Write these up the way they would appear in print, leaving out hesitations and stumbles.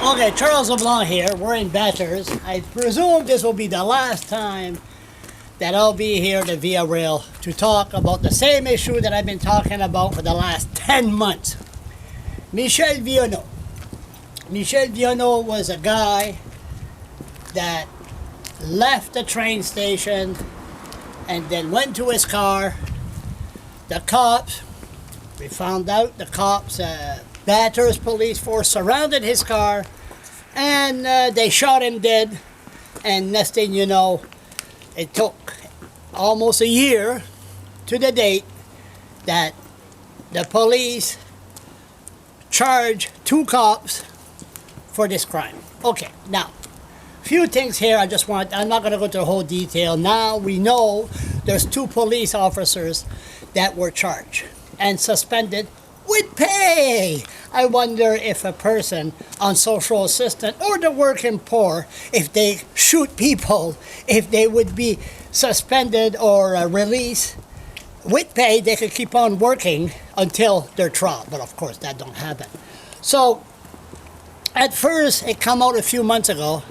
Okay, Charles LeBlanc here. We're in Bathurst. I presume this will be the last time that I'll be here at the Via Rail to talk about the same issue that I've been talking about for the last 10 months. Michel Vienneau. Michel Vienneau was a guy that left the train station and then went to his car. The cops, we found out the cops, Bathurst Police Force surrounded his car and they shot him dead. And next thing you know, it took almost a year to the date that the police charged 2 cops for this crime. Okay, now, few things here I'm not going to go into the whole detail. Now we know there's 2 police officers that were charged and suspended with pay. I wonder if a person on social assistance or the working poor, if they shoot people, if they would be suspended or released with pay, they could keep on working until their trial. But of course, that don't happen. So, at first, it came out a few months ago.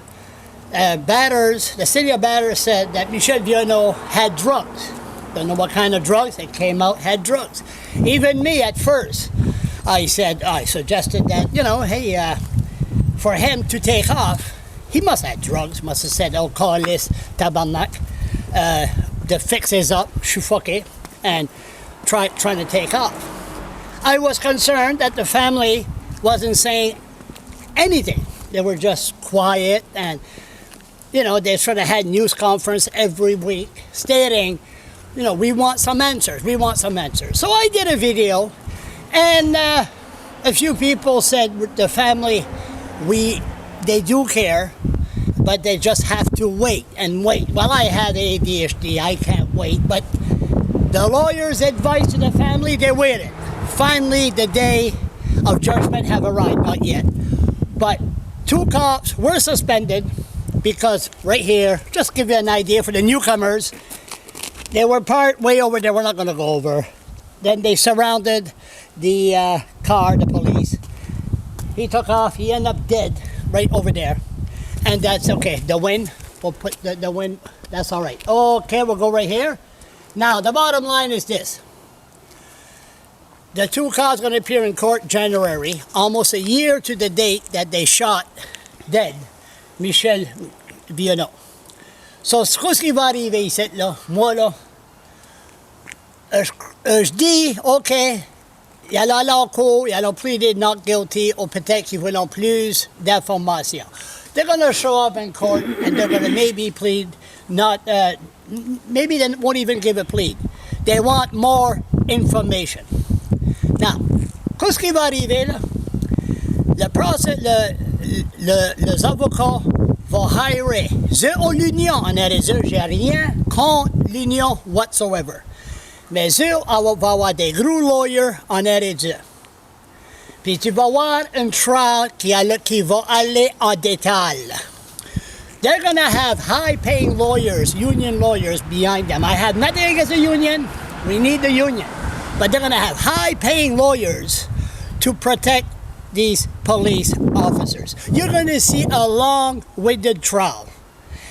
The city of Bathurst said that Michel Vienneau had drugs. Don't know what kind of drugs. It came out had drugs. Even me at first, I suggested that, hey, for him to take off, he must have drugs. Must have said, oh, call this tabarnak, to fix his up, shufoke, and trying to take off. I was concerned that the family wasn't saying anything. They were just quiet, and they sort of had news conference every week stating, we want some answers. We want some answers. So I did a video, and a few people said the family, they do care, but they just have to wait and wait. Well, I had ADHD. I can't wait. But the lawyer's advice to the family, they waited. Finally, the day of judgment have arrived. Not yet. But 2 cops were suspended because right here, just give you an idea for the newcomers, they were part way over there. We're not going to go over. Then they surrounded the car, the police. He took off. He ended up dead right over there. And that's okay. The wind, we'll put the wind, that's all right. Okay, we'll go right here. Now, the bottom line is this. The 2 cops are going to appear in court January, almost a year to the date that they shot dead Michel Vienneau. So, ce qui va arriver ici, là, moi, là, je dis, OK, ils allons aller en cours, ils allons plaider not guilty, ou peut-être qu'ils voudront plus d'informations. They're going to show up in court, and they're going to maybe plead not, maybe they won't even give a plea. They want more information. Now, qu'est-ce qui va arriver, là? Le procès, les avocats vont hire l'union en RSE. J'ai rien contre l'union whatsoever. Mais eux vont avoir des gros lawyers en RSE. Puis tu vas voir un trial qui va aller en détail. They're going to have high-paying lawyers, union lawyers behind them. I have nothing against the union. We need the union. But they're going to have high-paying lawyers to protect these police officers. You're going to see a long-winded trial.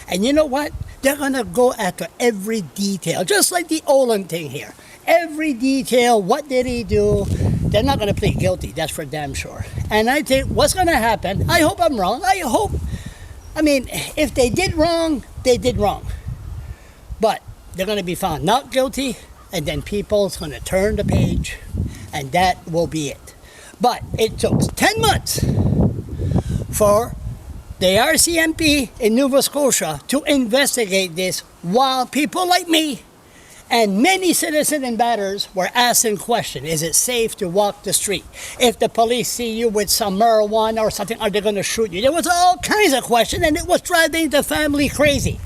And you know what? They're going to go after every detail, just like the Olin thing here. Every detail, what did he do? They're not going to plead guilty, that's for damn sure. And I think what's going to happen, I hope I'm wrong. If they did wrong, they did wrong. But they're going to be found not guilty, and then people's going to turn the page, and that will be it. But it took 10 months for the RCMP in Nova Scotia to investigate this, while people like me and many citizens in Bathurst were asking questions. Is it safe to walk the street? If the police see you with some marijuana or something, are they going to shoot you? There was all kinds of questions, and it was driving the family crazy.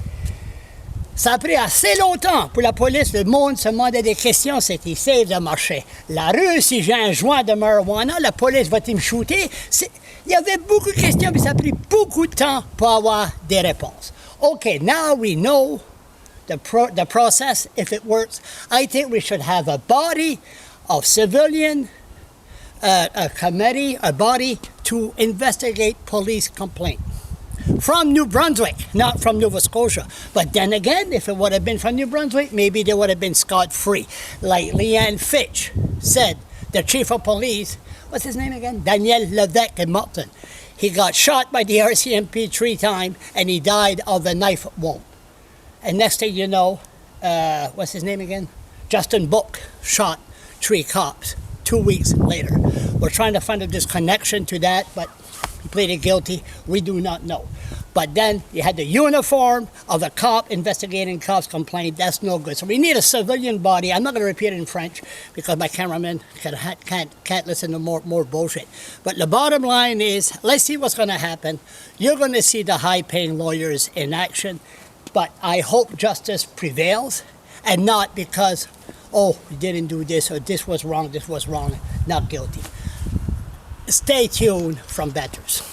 Ça a pris assez longtemps pour la police. Le monde se demandait des questions. C'était safe de marcher la rue. Si j'ai un joint de marijuana, la police va-t-il me shooter? Il y avait beaucoup de questions, mais ça a pris beaucoup de temps pour avoir des réponses. Okay, now we know the process, if it works. I think we should have a body of civilian, a committee, a body to investigate police complaint from New Brunswick, not from Nova Scotia. But then again, if it would have been from New Brunswick, maybe they would have been scot-free. Like Leanne Fitch said, the chief of police, what's his name again? Daniel Levesque in Moncton. He got shot by the RCMP 3 times and he died of a knife wound. And next thing you know, what's his name again? Justin Book shot 3 cops 2 weeks later. We're trying to find this connection to that, but he pleaded guilty. We do not know. But then you had the uniform of a cop investigating cops' complaint. That's no good. So we need a civilian body. I'm not going to repeat it in French because my cameraman can't listen to more bullshit. But the bottom line is, let's see what's going to happen. You're going to see the high-paying lawyers in action. But I hope justice prevails and not because, oh, we didn't do this or this was wrong, not guilty. Stay tuned from Bathurst.